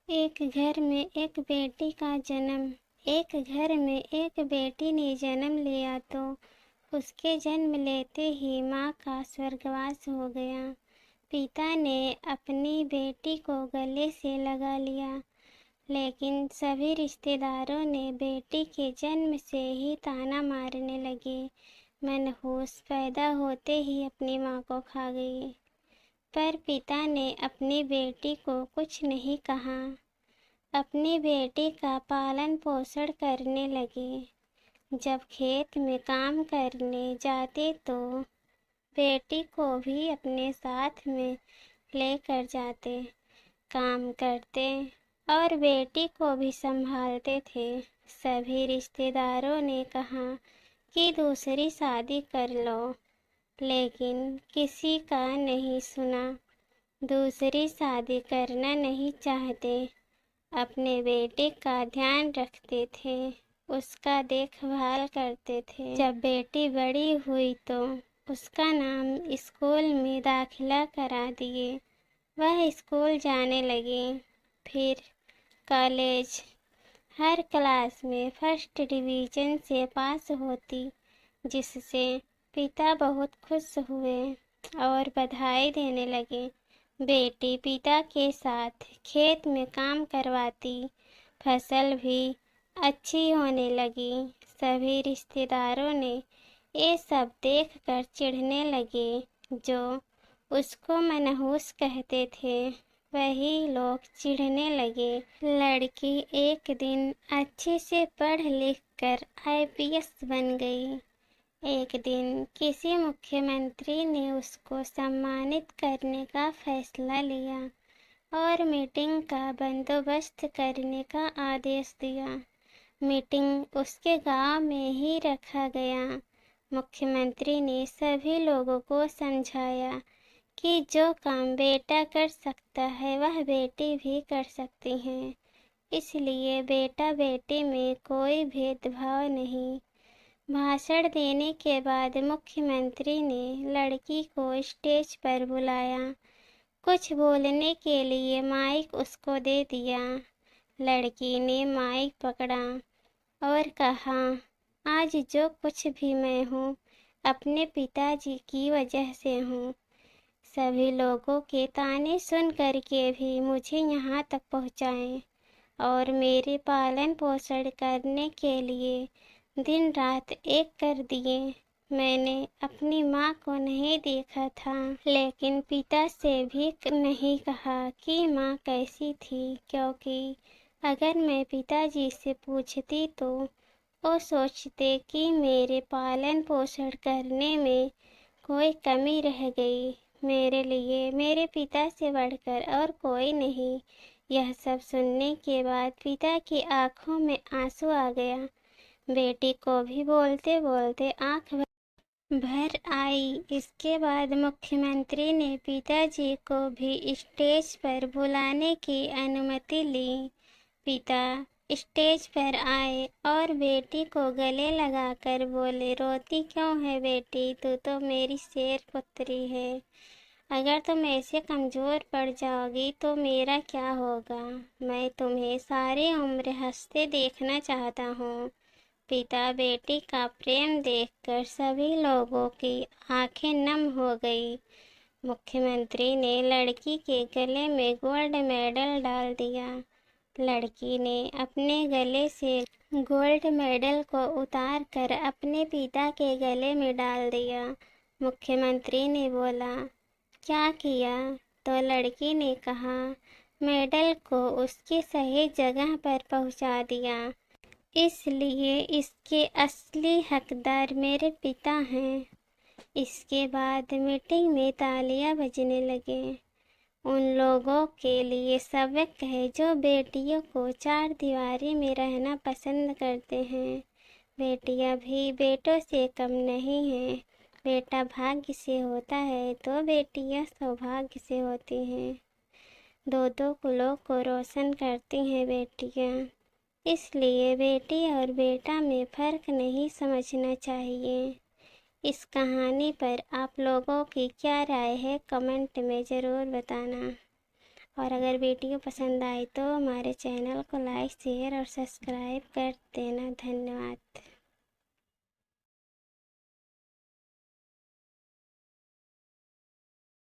एक घर में एक बेटी का जन्म। एक घर में एक बेटी ने जन्म लिया तो उसके जन्म लेते ही माँ का स्वर्गवास हो गया। पिता ने अपनी बेटी को गले से लगा लिया, लेकिन सभी रिश्तेदारों ने बेटी के जन्म से ही ताना मारने लगे। मनहूस पैदा होते ही अपनी माँ को खा गई। पर पिता ने अपनी बेटी को कुछ नहीं कहा। अपनी बेटी का पालन पोषण करने लगे। जब खेत में काम करने जाते तो बेटी को भी अपने साथ में लेकर जाते, काम करते और बेटी को भी संभालते थे। सभी रिश्तेदारों ने कहा कि दूसरी शादी कर लो, लेकिन किसी का नहीं सुना। दूसरी शादी करना नहीं चाहते, अपने बेटे का ध्यान रखते थे, उसका देखभाल करते थे। जब बेटी बड़ी हुई तो उसका नाम स्कूल में दाखिला करा दिए। वह स्कूल जाने लगी, फिर कॉलेज। हर क्लास में फर्स्ट डिवीज़न से पास होती, जिससे पिता बहुत खुश हुए और बधाई देने लगे। बेटी पिता के साथ खेत में काम करवाती, फसल भी अच्छी होने लगी। सभी रिश्तेदारों ने ये सब देखकर चिढ़ने लगे। जो उसको मनहूस कहते थे, वही लोग चिढ़ने लगे। लड़की एक दिन अच्छे से पढ़ लिख कर IPS बन गई। एक दिन किसी मुख्यमंत्री ने उसको सम्मानित करने का फैसला लिया और मीटिंग का बंदोबस्त करने का आदेश दिया। मीटिंग उसके गांव में ही रखा गया। मुख्यमंत्री ने सभी लोगों को समझाया कि जो काम बेटा कर सकता है वह बेटी भी कर सकती है, इसलिए बेटा बेटी में कोई भेदभाव नहीं। भाषण देने के बाद मुख्यमंत्री ने लड़की को स्टेज पर बुलाया। कुछ बोलने के लिए माइक उसको दे दिया। लड़की ने माइक पकड़ा और कहा, आज जो कुछ भी मैं हूँ अपने पिताजी की वजह से हूँ। सभी लोगों के ताने सुन कर के भी मुझे यहाँ तक पहुँचाएं और मेरे पालन पोषण करने के लिए दिन रात एक कर दिए। मैंने अपनी माँ को नहीं देखा था, लेकिन पिता से भी नहीं कहा कि माँ कैसी थी, क्योंकि अगर मैं पिताजी से पूछती तो वो सोचते कि मेरे पालन पोषण करने में कोई कमी रह गई। मेरे लिए मेरे पिता से बढ़कर और कोई नहीं। यह सब सुनने के बाद पिता की आंखों में आंसू आ गया। बेटी को भी बोलते बोलते आंख भर आई। इसके बाद मुख्यमंत्री ने पिताजी को भी स्टेज पर बुलाने की अनुमति ली। पिता स्टेज पर आए और बेटी को गले लगाकर बोले, रोती क्यों है बेटी, तू तो मेरी शेर पुत्री है। अगर तुम ऐसे कमज़ोर पड़ जाओगी तो मेरा क्या होगा। मैं तुम्हें सारी उम्र हंसते देखना चाहता हूँ। पिता बेटी का प्रेम देखकर सभी लोगों की आंखें नम हो गई। मुख्यमंत्री ने लड़की के गले में गोल्ड मेडल डाल दिया। लड़की ने अपने गले से गोल्ड मेडल को उतार कर अपने पिता के गले में डाल दिया। मुख्यमंत्री ने बोला, क्या किया? तो लड़की ने कहा, मेडल को उसकी सही जगह पर पहुंचा दिया, इसलिए इसके असली हकदार मेरे पिता हैं। इसके बाद मीटिंग में तालियां बजने लगे। उन लोगों के लिए सबक है जो बेटियों को चार दीवारी में रहना पसंद करते हैं। बेटियां भी बेटों से कम नहीं हैं। बेटा भाग्य से होता है तो बेटियां सौभाग्य से होती हैं। दो दो कुलों को रोशन करती हैं बेटियां। इसलिए बेटी और बेटा में फ़र्क नहीं समझना चाहिए। इस कहानी पर आप लोगों की क्या राय है, कमेंट में ज़रूर बताना। और अगर वीडियो पसंद आए तो हमारे चैनल को लाइक शेयर और सब्सक्राइब कर देना। धन्यवाद।